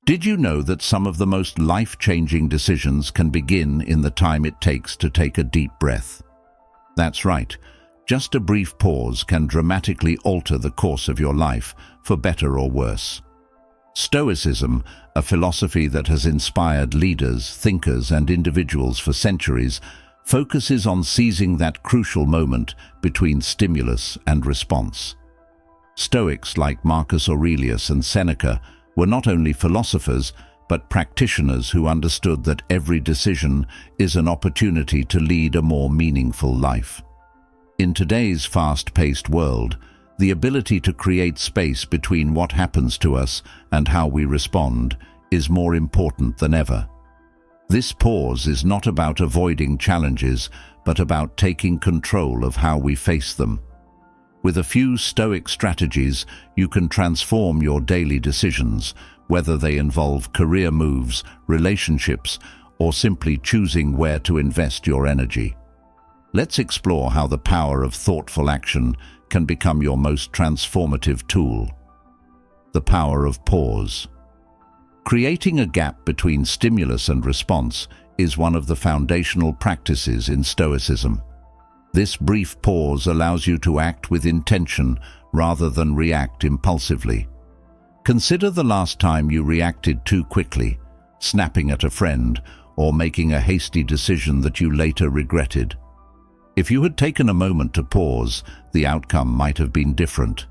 Did you know that some of the most life-changing decisions can begin in the time it takes to take a deep breath? That's right. Just a brief pause can dramatically alter the course of your life, for better or worse. Stoicism, a philosophy that has inspired leaders, thinkers, and individuals for centuries, focuses on seizing that crucial moment between stimulus and response. Stoics like Marcus Aurelius and Seneca were not only philosophers, but practitioners who understood that every decision is an opportunity to lead a more meaningful life. In today's fast-paced world, the ability to create space between what happens to us and how we respond is more important than ever. This pause is not about avoiding challenges, but about taking control of how we face them. With a few Stoic strategies, you can transform your daily decisions, whether they involve career moves, relationships, or simply choosing where to invest your energy. Let's explore how the power of thoughtful action can become your most transformative tool. The power of pause. Creating a gap between stimulus and response is one of the foundational practices in Stoicism. This brief pause allows you to act with intention rather than react impulsively. Consider the last time you reacted too quickly, snapping at a friend or making a hasty decision that you later regretted. If you had taken a moment to pause, the outcome might have been different.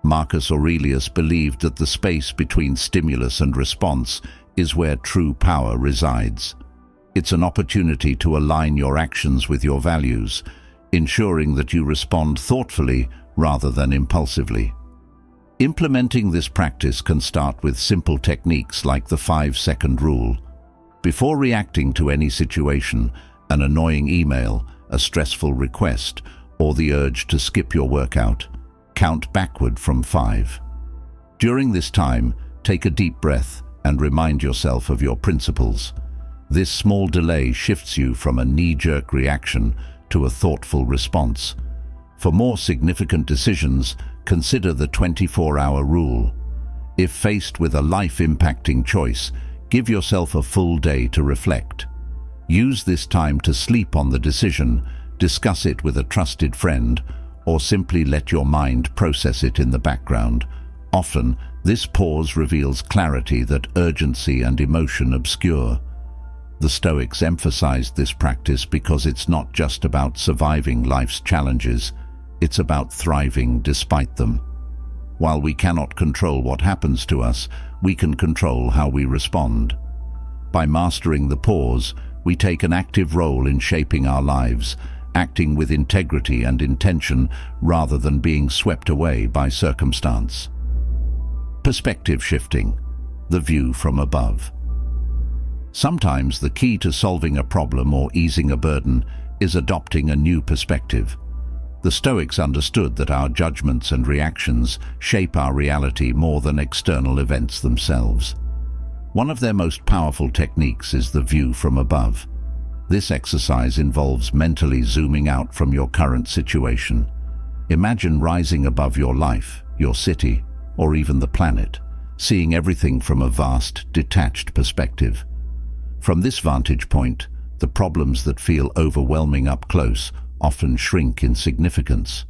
Marcus Aurelius believed that the space between stimulus and response is where true power resides. It's an opportunity to align your actions with your values, ensuring that you respond thoughtfully rather than impulsively. Implementing this practice can start with simple techniques like the 5-second rule. Before reacting to any situation, an annoying email, a stressful request, or the urge to skip your workout, count backward from 5. During this time, take a deep breath and remind yourself of your principles. This small delay shifts you from a knee-jerk reaction to a thoughtful response. For more significant decisions, consider the 24-hour rule. If faced with a life-impacting choice, give yourself a full day to reflect. Use this time to sleep on the decision, discuss it with a trusted friend, or simply let your mind process it in the background. Often, this pause reveals clarity that urgency and emotion obscure. The Stoics emphasized this practice because it's not just about surviving life's challenges, it's about thriving despite them. While we cannot control what happens to us, we can control how we respond. By mastering the pause, we take an active role in shaping our lives, acting with integrity and intention rather than being swept away by circumstance. Perspective shifting, the view from above. Sometimes the key to solving a problem or easing a burden is adopting a new perspective. The Stoics understood that our judgments and reactions shape our reality more than external events themselves. One of their most powerful techniques is the view from above. This exercise involves mentally zooming out from your current situation. Imagine rising above your life, your city, or even the planet, seeing everything from a vast, detached perspective. From this vantage point, the problems that feel overwhelming up close often shrink in significance.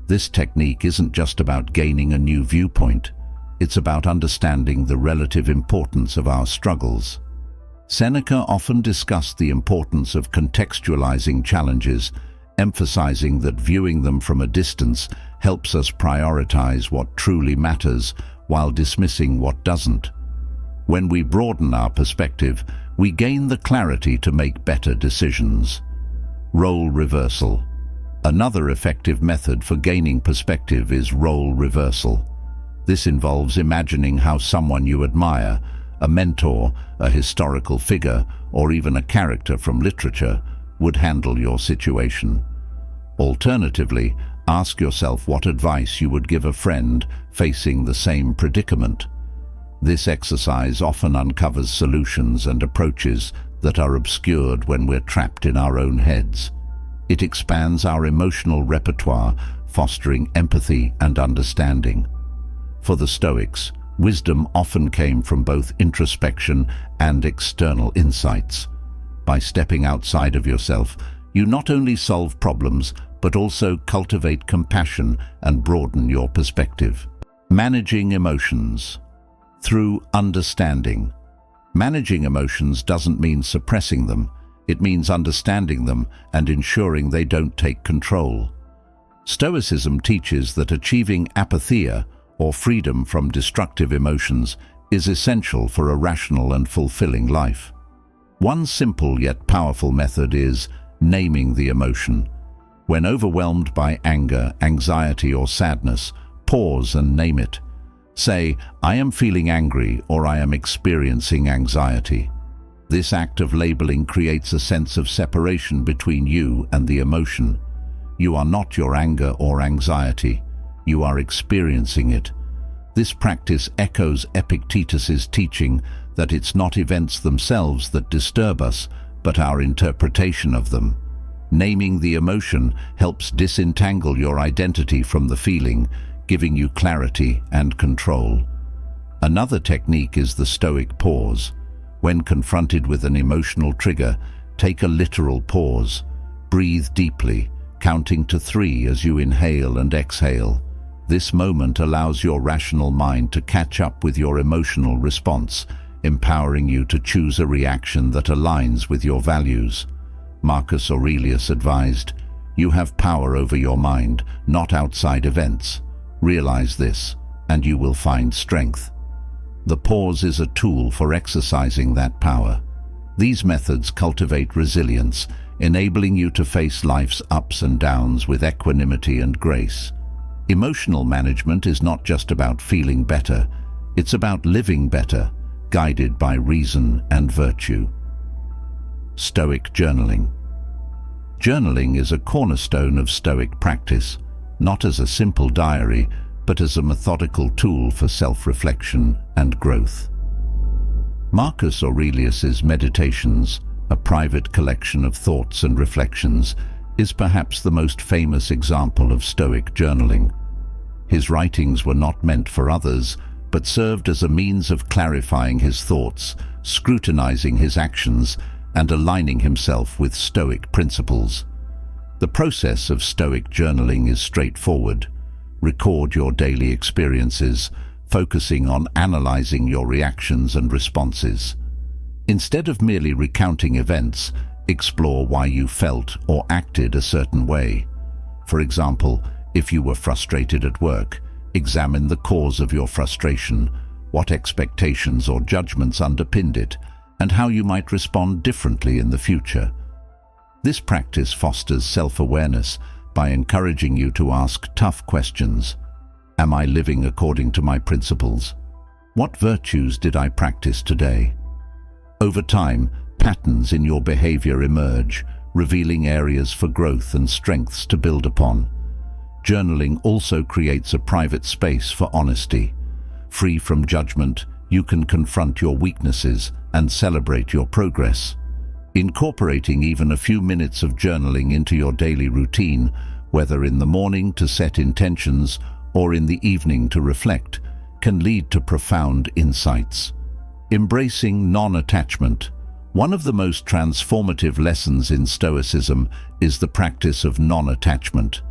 This technique isn't just about gaining a new viewpoint, it's about understanding the relative importance of our struggles. Seneca often discussed the importance of contextualizing challenges, emphasizing that viewing them from a distance helps us prioritize what truly matters while dismissing what doesn't. When we broaden our perspective, we gain the clarity to make better decisions. Role reversal. Another effective method for gaining perspective is role reversal. This involves imagining how someone you admire, a mentor, a historical figure, or even a character from literature, would handle your situation. Alternatively, ask yourself what advice you would give a friend facing the same predicament. This exercise often uncovers solutions and approaches that are obscured when we're trapped in our own heads. It expands our emotional repertoire, fostering empathy and understanding. For the Stoics, Wisdom often came from both introspection and external insights. By stepping outside of yourself, you not only solve problems, but also cultivate compassion and broaden your perspective. Managing emotions. Through understanding. Managing emotions doesn't mean suppressing them. It means understanding them and ensuring they don't take control. Stoicism teaches that achieving apatheia, or freedom from destructive emotions, is essential for a rational and fulfilling life. One simple yet powerful method is naming the emotion. When overwhelmed by anger, anxiety, or sadness, pause and name it. Say, "I am feeling angry," or "I am experiencing anxiety." This act of labeling creates a sense of separation between you and the emotion. You are not your anger or anxiety. You are experiencing it. This practice echoes Epictetus's teaching that it's not events themselves that disturb us, but our interpretation of them. Naming the emotion helps disentangle your identity from the feeling, giving you clarity and control. Another technique is the Stoic pause. When confronted with an emotional trigger, take a literal pause. Breathe deeply, counting to 3 as you inhale and exhale. This moment allows your rational mind to catch up with your emotional response, empowering you to choose a reaction that aligns with your values. Marcus Aurelius advised, "You have power over your mind, not outside events. Realize this, and you will find strength." The pause is a tool for exercising that power. These methods cultivate resilience, enabling you to face life's ups and downs with equanimity and grace. Emotional management is not just about feeling better, it's about living better, guided by reason and virtue. Stoic journaling. Journaling is a cornerstone of Stoic practice, not as a simple diary, but as a methodical tool for self-reflection and growth. Marcus Aurelius's Meditations, a private collection of thoughts and reflections, is perhaps the most famous example of Stoic journaling. His writings were not meant for others, but served as a means of clarifying his thoughts, scrutinizing his actions, and aligning himself with Stoic principles. The process of Stoic journaling is straightforward. Record your daily experiences, focusing on analyzing your reactions and responses. Instead of merely recounting events, explore why you felt or acted a certain way. For example, if you were frustrated at work, examine the cause of your frustration, what expectations or judgments underpinned it, and how you might respond differently in the future. This practice fosters self-awareness by encouraging you to ask tough questions. Am I living according to my principles? What virtues did I practice today? Over time, patterns in your behavior emerge, revealing areas for growth and strengths to build upon. Journaling also creates a private space for honesty. Free from judgment, you can confront your weaknesses and celebrate your progress. Incorporating even a few minutes of journaling into your daily routine, whether in the morning to set intentions or in the evening to reflect, can lead to profound insights. Embracing non-attachment. One of the most transformative lessons in Stoicism is the practice of non-attachment.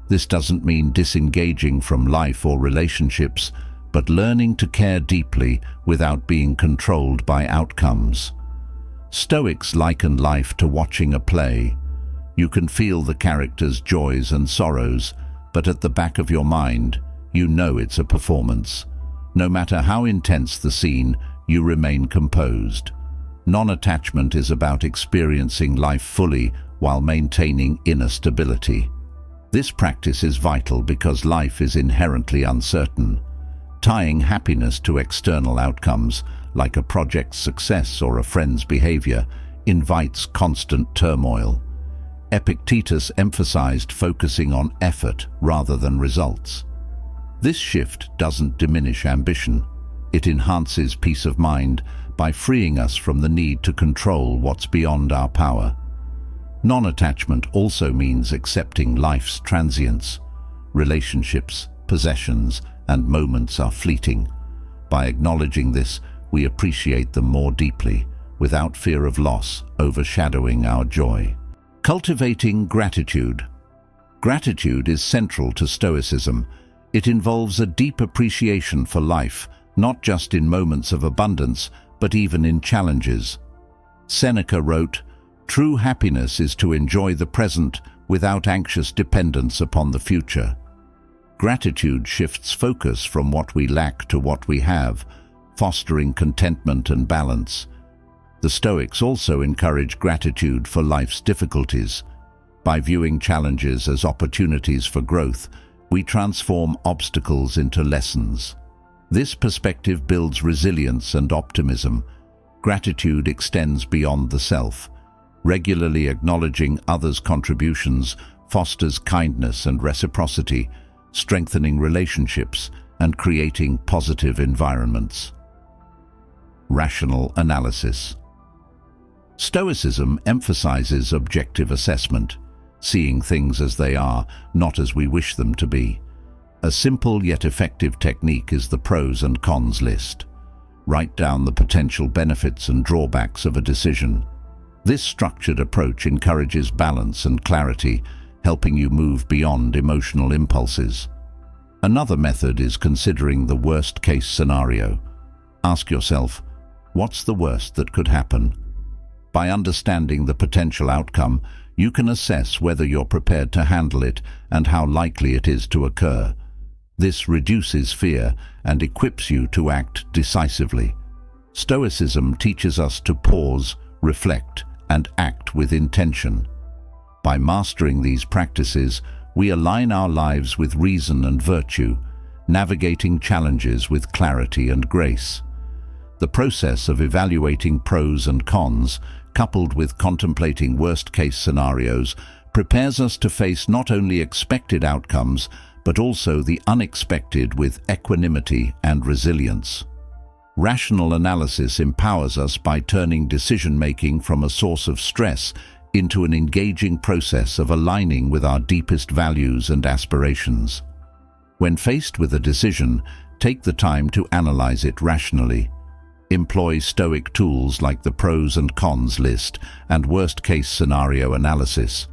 This doesn't mean disengaging from life or relationships, but learning to care deeply without being controlled by outcomes. Stoics liken life to watching a play. You can feel the characters' joys and sorrows, but at the back of your mind, you know it's a performance. No matter how intense the scene, you remain composed. Non-attachment is about experiencing life fully while maintaining inner stability. This practice is vital because life is inherently uncertain. Tying happiness to external outcomes, like a project's success or a friend's behavior, invites constant turmoil. Epictetus emphasized focusing on effort rather than results. This shift doesn't diminish ambition. It enhances peace of mind by freeing us from the need to control what's beyond our power. Non-attachment also means accepting life's transience. Relationships, possessions, and moments are fleeting. By acknowledging this, we appreciate them more deeply, without fear of loss overshadowing our joy. Cultivating gratitude. Gratitude is central to Stoicism. It involves a deep appreciation for life, not just in moments of abundance, but even in challenges. Seneca wrote, "True happiness is to enjoy the present without anxious dependence upon the future." Gratitude shifts focus from what we lack to what we have, fostering contentment and balance. The Stoics also encourage gratitude for life's difficulties. By viewing challenges as opportunities for growth, we transform obstacles into lessons. This perspective builds resilience and optimism. Gratitude extends beyond the self. Regularly acknowledging others' contributions fosters kindness and reciprocity, strengthening relationships and creating positive environments. Rational analysis. Stoicism emphasizes objective assessment, seeing things as they are, not as we wish them to be. A simple yet effective technique is the pros and cons list. Write down the potential benefits and drawbacks of a decision. This structured approach encourages balance and clarity, helping you move beyond emotional impulses. Another method is considering the worst-case scenario. Ask yourself, what's the worst that could happen? By understanding the potential outcome, you can assess whether you're prepared to handle it and how likely it is to occur. This reduces fear and equips you to act decisively. Stoicism teaches us to pause, reflect, and act with intention. By mastering these practices, we align our lives with reason and virtue, navigating challenges with clarity and grace. The process of evaluating pros and cons, coupled with contemplating worst-case scenarios, prepares us to face not only expected outcomes, but also the unexpected with equanimity and resilience. Rational analysis empowers us by turning decision-making from a source of stress into an engaging process of aligning with our deepest values and aspirations. When faced with a decision, take the time to analyze it rationally. Employ Stoic tools like the pros and cons list and worst-case scenario analysis.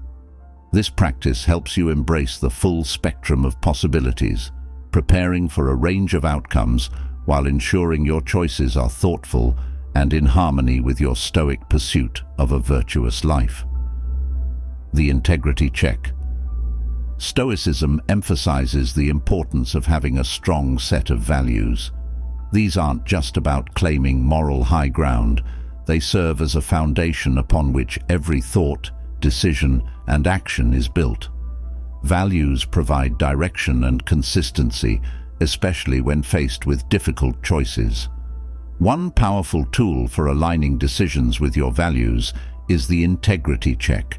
This practice helps you embrace the full spectrum of possibilities, preparing for a range of outcomes while ensuring your choices are thoughtful and in harmony with your Stoic pursuit of a virtuous life. The integrity check. Stoicism emphasizes the importance of having a strong set of values. These aren't just about claiming moral high ground. They serve as a foundation upon which every thought, decision, and action is built. Values provide direction and consistency, especially when faced with difficult choices. One powerful tool for aligning decisions with your values is the integrity check.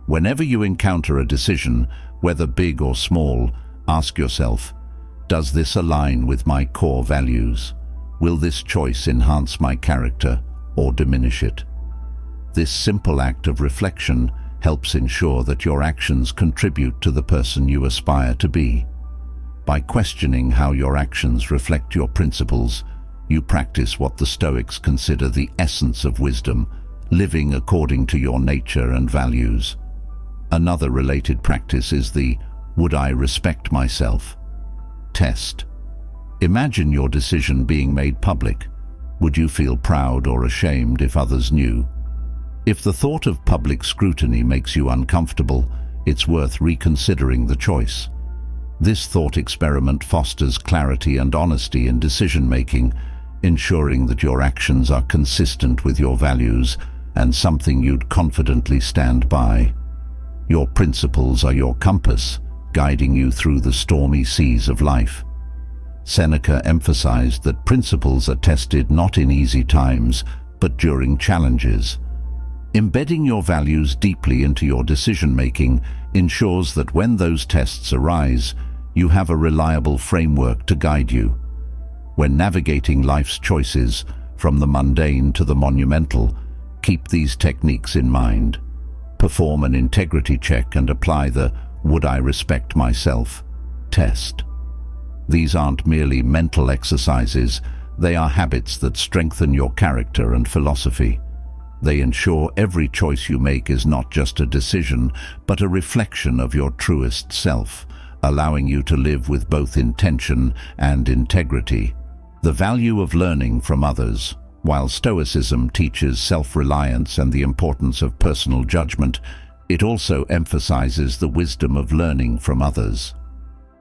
Whenever you encounter a decision, whether big or small, ask yourself, does this align with my core values? Will this choice enhance my character or diminish it? This simple act of reflection helps ensure that your actions contribute to the person you aspire to be. By questioning how your actions reflect your principles, you practice what the Stoics consider the essence of wisdom, living according to your nature and values. Another related practice is the "would I respect myself?" test. Imagine your decision being made public. Would you feel proud or ashamed if others knew? If the thought of public scrutiny makes you uncomfortable, it's worth reconsidering the choice. This thought experiment fosters clarity and honesty in decision-making, ensuring that your actions are consistent with your values and something you'd confidently stand by. Your principles are your compass, guiding you through the stormy seas of life. Seneca emphasized that principles are tested not in easy times, but during challenges. Embedding your values deeply into your decision-making ensures that when those tests arise, you have a reliable framework to guide you. When navigating life's choices, from the mundane to the monumental, keep these techniques in mind. Perform an integrity check and apply the "would I respect myself?" test. These aren't merely mental exercises, They are habits that strengthen your character and philosophy. They ensure every choice you make is not just a decision, but a reflection of your truest self, allowing you to live with both intention and integrity. The value of learning from others. While Stoicism teaches self-reliance and the importance of personal judgment, it also emphasizes the wisdom of learning from others.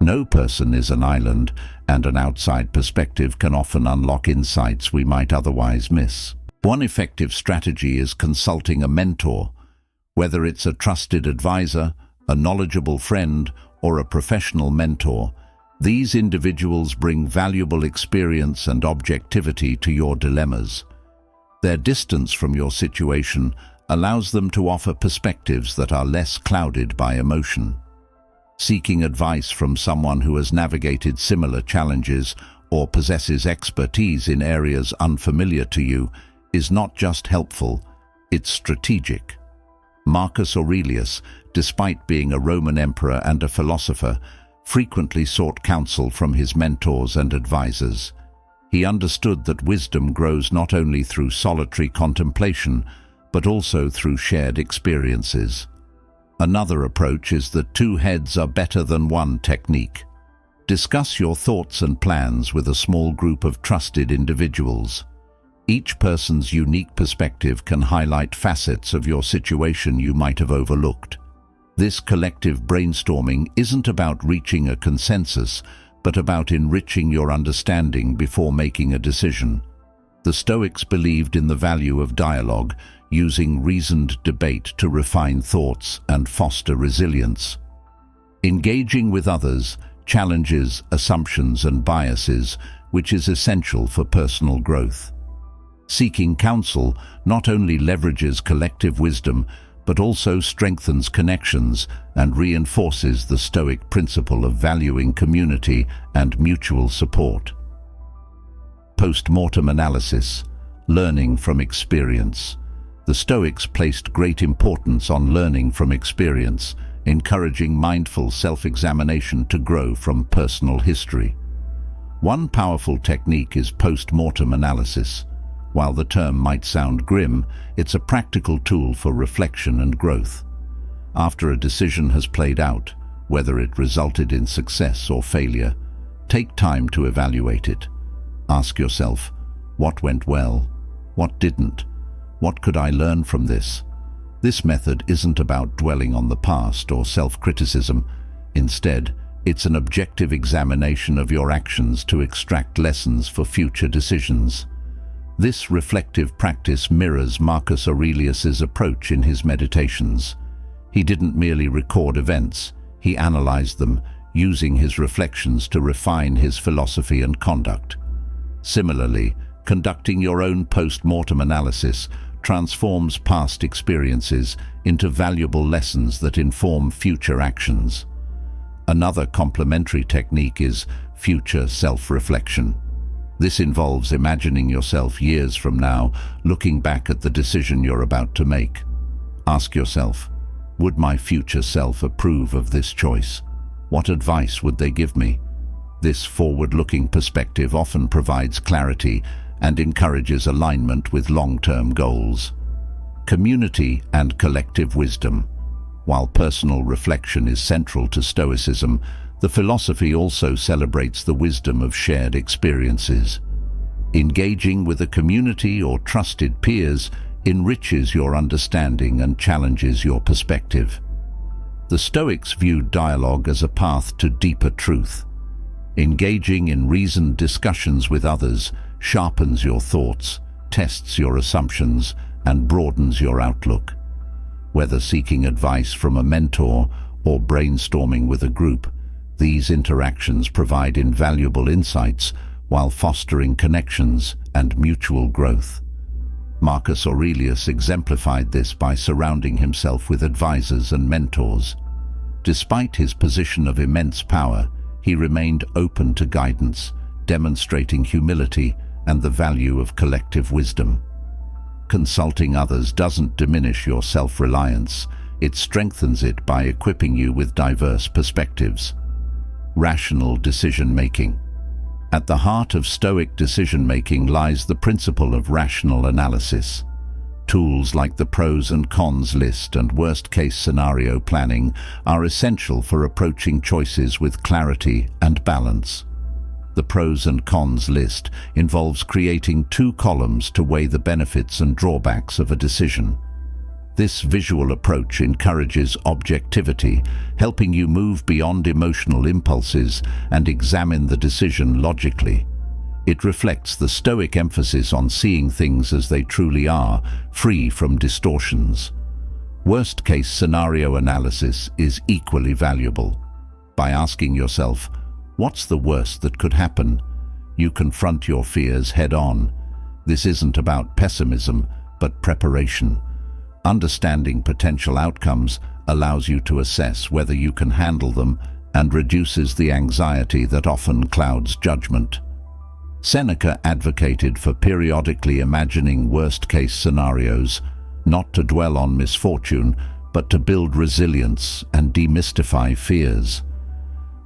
No person is an island, and an outside perspective can often unlock insights we might otherwise miss. One effective strategy is consulting a mentor. Whether it's a trusted advisor, a knowledgeable friend, or a professional mentor, these individuals bring valuable experience and objectivity to your dilemmas. Their distance from your situation allows them to offer perspectives that are less clouded by emotion. Seeking advice from someone who has navigated similar challenges or possesses expertise in areas unfamiliar to you is not just helpful, it's strategic. Marcus Aurelius, despite being a Roman emperor and a philosopher, frequently sought counsel from his mentors and advisors. He understood that wisdom grows not only through solitary contemplation, but also through shared experiences. Another approach is the two heads are better than one technique. Discuss your thoughts and plans with a small group of trusted individuals. Each person's unique perspective can highlight facets of your situation you might have overlooked. This collective brainstorming isn't about reaching a consensus, but about enriching your understanding before making a decision. The Stoics believed in the value of dialogue, using reasoned debate to refine thoughts and foster resilience. Engaging with others challenges assumptions and biases, which is essential for personal growth. Seeking counsel not only leverages collective wisdom, but also strengthens connections and reinforces the Stoic principle of valuing community and mutual support. Post-mortem analysis, learning from experience. The Stoics placed great importance on learning from experience, encouraging mindful self-examination to grow from personal history. One powerful technique is post-mortem analysis. While the term might sound grim, it's a practical tool for reflection and growth. After a decision has played out, whether it resulted in success or failure, take time to evaluate it. Ask yourself, what went well? What didn't? What could I learn from this? This method isn't about dwelling on the past or self-criticism. Instead, it's an objective examination of your actions to extract lessons for future decisions. This reflective practice mirrors Marcus Aurelius's approach in his meditations. He didn't merely record events, he analyzed them, using his reflections to refine his philosophy and conduct. Similarly, conducting your own post-mortem analysis transforms past experiences into valuable lessons that inform future actions. Another complementary technique is future self-reflection. This involves imagining yourself years from now, looking back at the decision you're about to make. Ask yourself, would my future self approve of this choice? What advice would they give me? This forward-looking perspective often provides clarity and encourages alignment with long-term goals. Community and collective wisdom. While personal reflection is central to Stoicism, the philosophy also celebrates the wisdom of shared experiences. Engaging with a community or trusted peers enriches your understanding and challenges your perspective. The Stoics viewed dialogue as a path to deeper truth. Engaging in reasoned discussions with others sharpens your thoughts, tests your assumptions, and broadens your outlook. Whether seeking advice from a mentor or brainstorming with a group, these interactions provide invaluable insights while fostering connections and mutual growth. Marcus Aurelius exemplified this by surrounding himself with advisors and mentors. Despite his position of immense power, he remained open to guidance, demonstrating humility and the value of collective wisdom. Consulting others doesn't diminish your self-reliance, it strengthens it by equipping you with diverse perspectives. Rational decision-making. At the heart of Stoic decision-making lies the principle of rational analysis. Tools like the pros and cons list and worst-case scenario planning are essential for approaching choices with clarity and balance. The pros and cons list involves creating 2 columns to weigh the benefits and drawbacks of a decision. This visual approach encourages objectivity, helping you move beyond emotional impulses and examine the decision logically. It reflects the Stoic emphasis on seeing things as they truly are, free from distortions. Worst-case scenario analysis is equally valuable. By asking yourself, what's the worst that could happen? You confront your fears head-on. This isn't about pessimism, but preparation. Understanding potential outcomes allows you to assess whether you can handle them and reduces the anxiety that often clouds judgment. Seneca advocated for periodically imagining worst-case scenarios, not to dwell on misfortune, but to build resilience and demystify fears.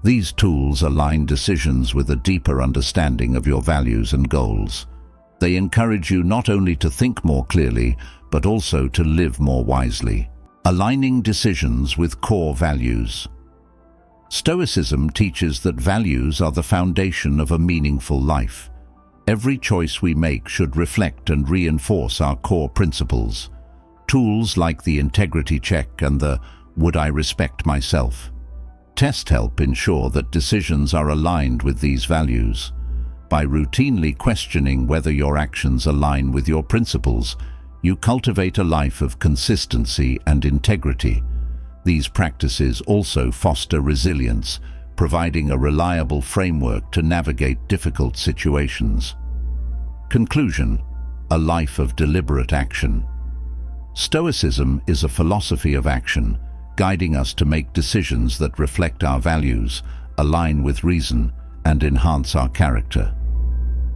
These tools align decisions with a deeper understanding of your values and goals. They encourage you not only to think more clearly, but also to live more wisely. Aligning decisions with core values. Stoicism teaches that values are the foundation of a meaningful life. Every choice we make should reflect and reinforce our core principles. Tools like the integrity check and the "would I respect myself" test help ensure that decisions are aligned with these values. By routinely questioning whether your actions align with your principles, you cultivate a life of consistency and integrity. These practices also foster resilience, providing a reliable framework to navigate difficult situations. Conclusion: a life of deliberate action. Stoicism is a philosophy of action, guiding us to make decisions that reflect our values, align with reason, and enhance our character.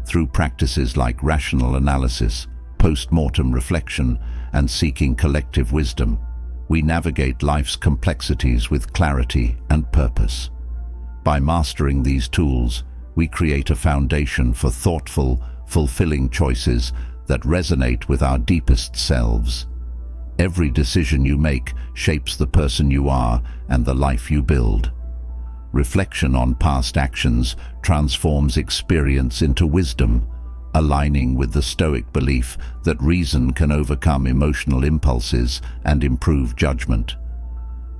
Through practices like rational analysis, post-mortem reflection, and seeking collective wisdom, we navigate life's complexities with clarity and purpose. By mastering these tools, we create a foundation for thoughtful, fulfilling choices that resonate with our deepest selves. Every decision you make shapes the person you are and the life you build. Reflection on past actions transforms experience into wisdom, aligning with the Stoic belief that reason can overcome emotional impulses and improve judgment.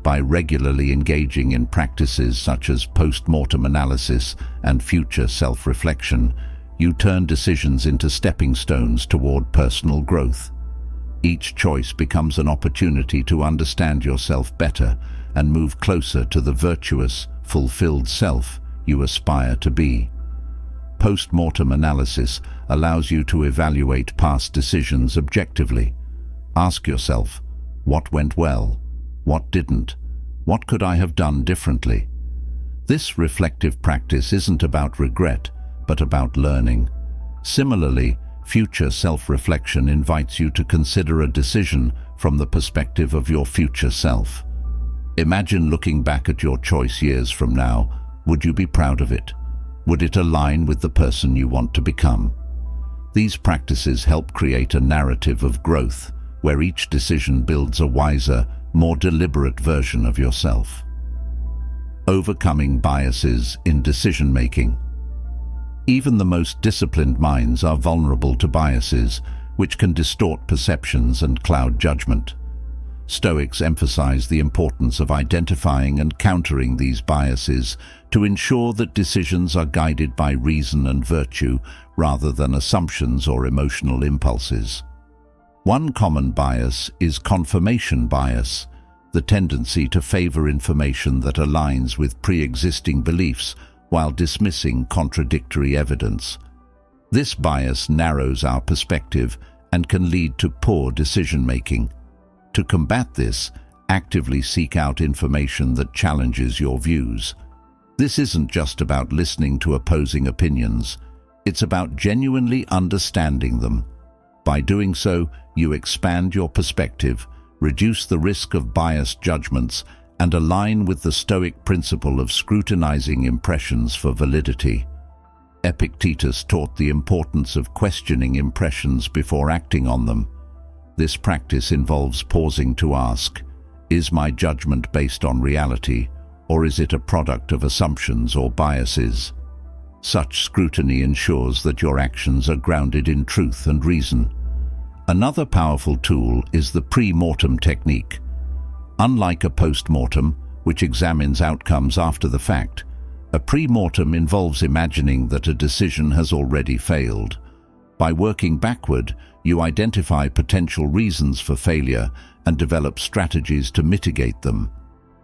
By regularly engaging in practices such as post-mortem analysis and future self-reflection, you turn decisions into stepping stones toward personal growth. Each choice becomes an opportunity to understand yourself better and move closer to the virtuous, fulfilled self you aspire to be. Post-mortem analysis allows you to evaluate past decisions objectively. Ask yourself, what went well? What didn't? What could I have done differently? This reflective practice isn't about regret, but about learning. Similarly, future self-reflection invites you to consider a decision from the perspective of your future self. Imagine looking back at your choice years from now. Would you be proud of it? Would it align with the person you want to become? These practices help create a narrative of growth, where each decision builds a wiser, more deliberate version of yourself. Overcoming biases in decision-making. Even the most disciplined minds are vulnerable to biases, which can distort perceptions and cloud judgment. Stoics emphasize the importance of identifying and countering these biases to ensure that decisions are guided by reason and virtue rather than assumptions or emotional impulses. One common bias is confirmation bias, the tendency to favor information that aligns with pre-existing beliefs while dismissing contradictory evidence. This bias narrows our perspective and can lead to poor decision-making. To combat this, actively seek out information that challenges your views. This isn't just about listening to opposing opinions, it's about genuinely understanding them. By doing so, you expand your perspective, reduce the risk of biased judgments, and align with the Stoic principle of scrutinizing impressions for validity. Epictetus taught the importance of questioning impressions before acting on them. This practice involves pausing to ask, is my judgment based on reality, or is it a product of assumptions or biases? Such scrutiny ensures that your actions are grounded in truth and reason. Another powerful tool is the pre-mortem technique. Unlike a post-mortem, which examines outcomes after the fact, a pre-mortem involves imagining that a decision has already failed. By working backward, you identify potential reasons for failure and develop strategies to mitigate them.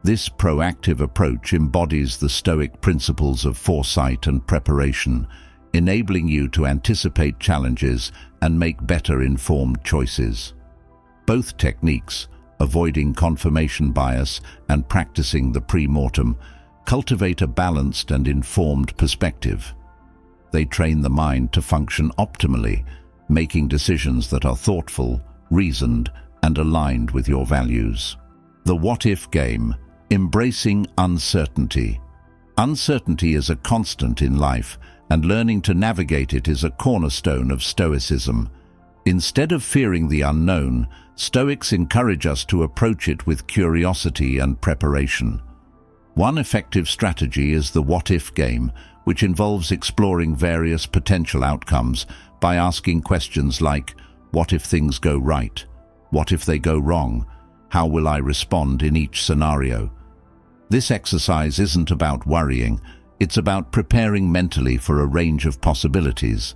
This proactive approach embodies the Stoic principles of foresight and preparation, enabling you to anticipate challenges and make better informed choices. Both techniques, avoiding confirmation bias and practicing the pre-mortem, cultivate a balanced and informed perspective. They train the mind to function optimally, making decisions that are thoughtful, reasoned, and aligned with your values. The what-if game, embracing uncertainty. Uncertainty is a constant in life, and learning to navigate it is a cornerstone of Stoicism. Instead of fearing the unknown, Stoics encourage us to approach it with curiosity and preparation. One effective strategy is the what-if game, which involves exploring various potential outcomes by asking questions like, what if things go right? What if they go wrong? How will I respond in each scenario? This exercise isn't about worrying, it's about preparing mentally for a range of possibilities.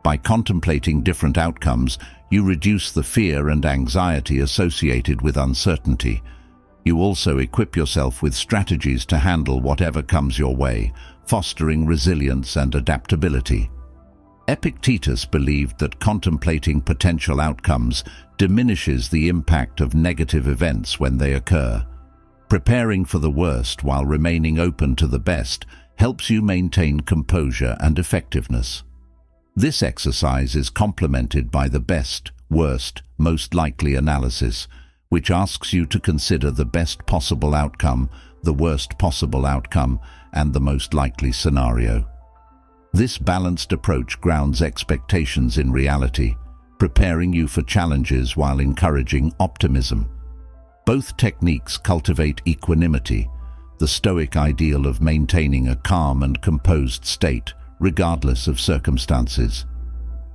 By contemplating different outcomes, you reduce the fear and anxiety associated with uncertainty. You also equip yourself with strategies to handle whatever comes your way, fostering resilience and adaptability. Epictetus believed that contemplating potential outcomes diminishes the impact of negative events when they occur. Preparing for the worst while remaining open to the best helps you maintain composure and effectiveness. This exercise is complemented by the best, worst, most likely analysis, which asks you to consider the best possible outcome, the worst possible outcome, and the most likely scenario. This balanced approach grounds expectations in reality, preparing you for challenges while encouraging optimism. Both techniques cultivate equanimity, the Stoic ideal of maintaining a calm and composed state, regardless of circumstances.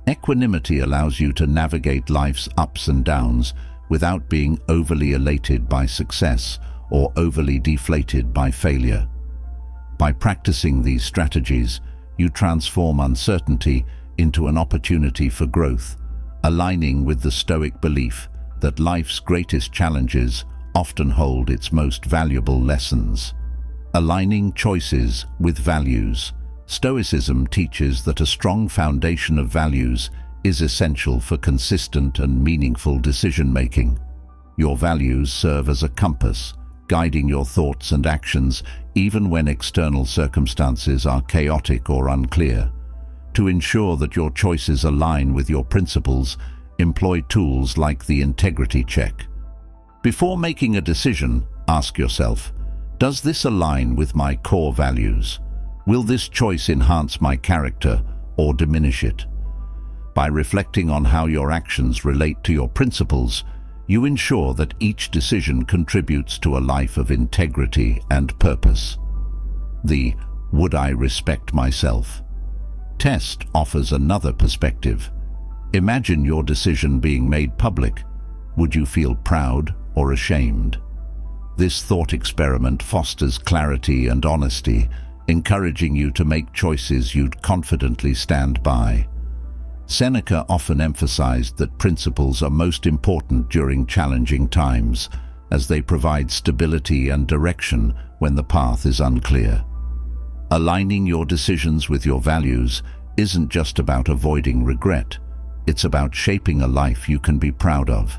Equanimity allows you to navigate life's ups and downs without being overly elated by success or overly deflated by failure. By practicing these strategies, you transform uncertainty into an opportunity for growth, aligning with the Stoic belief that life's greatest challenges often hold its most valuable lessons. Aligning choices with values. Stoicism teaches that a strong foundation of values is essential for consistent and meaningful decision-making. Your values serve as a compass, guiding your thoughts and actions even when external circumstances are chaotic or unclear. To ensure that your choices align with your principles, employ tools like the integrity check. Before making a decision, ask yourself, does this align with my core values? Will this choice enhance my character or diminish it? By reflecting on how your actions relate to your principles, you ensure that each decision contributes to a life of integrity and purpose. The "Would I respect myself?" test offers another perspective. Imagine your decision being made public. Would you feel proud or ashamed? This thought experiment fosters clarity and honesty, encouraging you to make choices you'd confidently stand by. Seneca often emphasized that principles are most important during challenging times, as they provide stability and direction when the path is unclear. Aligning your decisions with your values isn't just about avoiding regret, it's about shaping a life you can be proud of.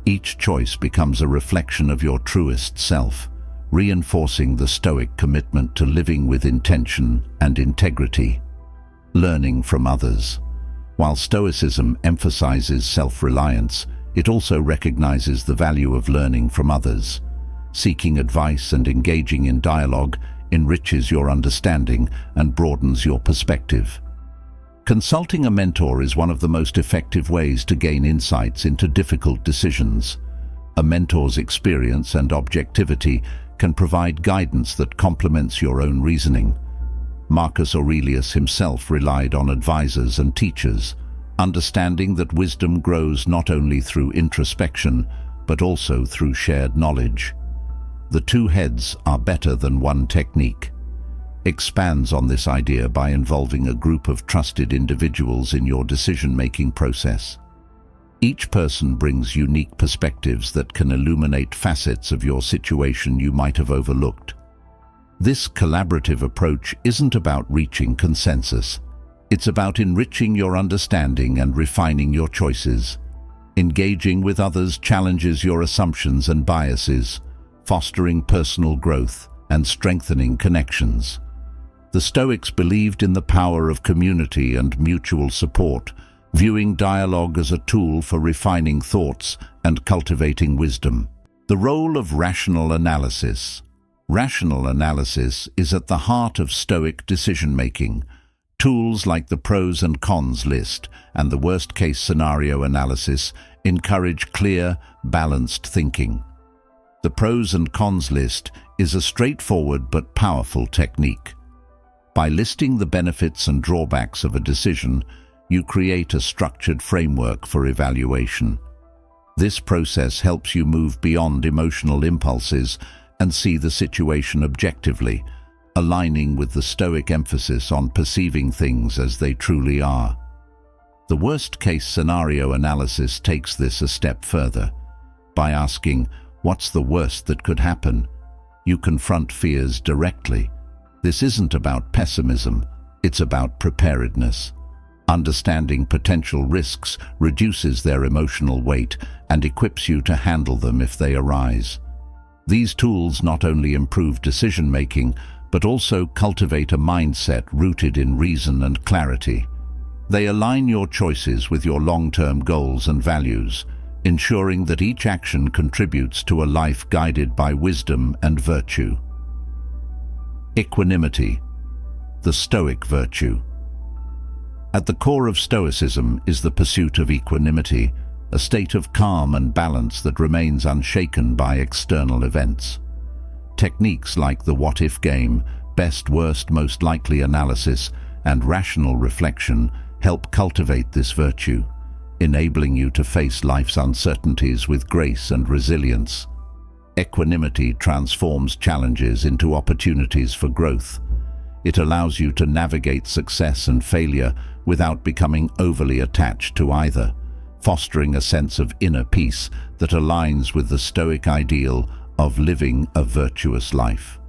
Each choice becomes a reflection of your truest self, reinforcing the Stoic commitment to living with intention and integrity. Learning from others. While Stoicism emphasizes self-reliance, it also recognizes the value of learning from others. Seeking advice and engaging in dialogue enriches your understanding, and broadens your perspective. Consulting a mentor is one of the most effective ways to gain insights into difficult decisions. A mentor's experience and objectivity can provide guidance that complements your own reasoning. Marcus Aurelius himself relied on advisors and teachers, understanding that wisdom grows not only through introspection, but also through shared knowledge. The two heads are better than one technique expands on this idea by involving a group of trusted individuals in your decision-making process. Each person brings unique perspectives that can illuminate facets of your situation you might have overlooked. This collaborative approach isn't about reaching consensus. It's about enriching your understanding and refining your choices. Engaging with others challenges your assumptions and biases, fostering personal growth and strengthening connections. The Stoics believed in the power of community and mutual support, viewing dialogue as a tool for refining thoughts and cultivating wisdom. The role of rational analysis. Rational analysis is at the heart of Stoic decision-making. Tools like the pros and cons list and the worst-case scenario analysis encourage clear, balanced thinking. The pros and cons list is a straightforward but powerful technique. By listing the benefits and drawbacks of a decision, you create a structured framework for evaluation. This process helps you move beyond emotional impulses and see the situation objectively, aligning with the Stoic emphasis on perceiving things as they truly are. The worst-case scenario analysis takes this a step further. By asking, "What's the worst that could happen?" you confront fears directly. This isn't about pessimism, it's about preparedness. Understanding potential risks reduces their emotional weight and equips you to handle them if they arise. These tools not only improve decision-making, but also cultivate a mindset rooted in reason and clarity. They align your choices with your long-term goals and values, ensuring that each action contributes to a life guided by wisdom and virtue. Equanimity, the Stoic virtue. At the core of Stoicism is the pursuit of equanimity, a state of calm and balance that remains unshaken by external events. Techniques like the what-if game, best, worst, most likely analysis, and rational reflection help cultivate this virtue, enabling you to face life's uncertainties with grace and resilience. Equanimity transforms challenges into opportunities for growth. It allows you to navigate success and failure without becoming overly attached to either, fostering a sense of inner peace that aligns with the Stoic ideal of living a virtuous life.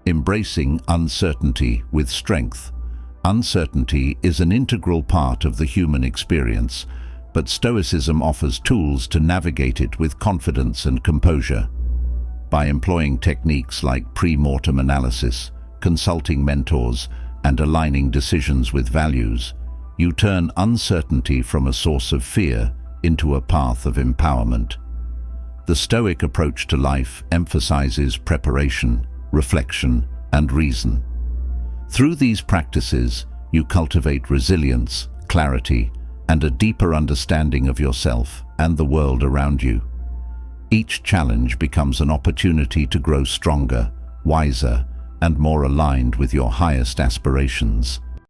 Embracing uncertainty with strength. Uncertainty is an integral part of the human experience, but Stoicism offers tools to navigate it with confidence and composure. By employing techniques like pre-mortem analysis, consulting mentors, and aligning decisions with values, you turn uncertainty from a source of fear into a path of empowerment. The Stoic approach to life emphasizes preparation, reflection, and reason. Through these practices, you cultivate resilience, clarity, and a deeper understanding of yourself and the world around you. Each challenge becomes an opportunity to grow stronger, wiser, and more aligned with your highest aspirations.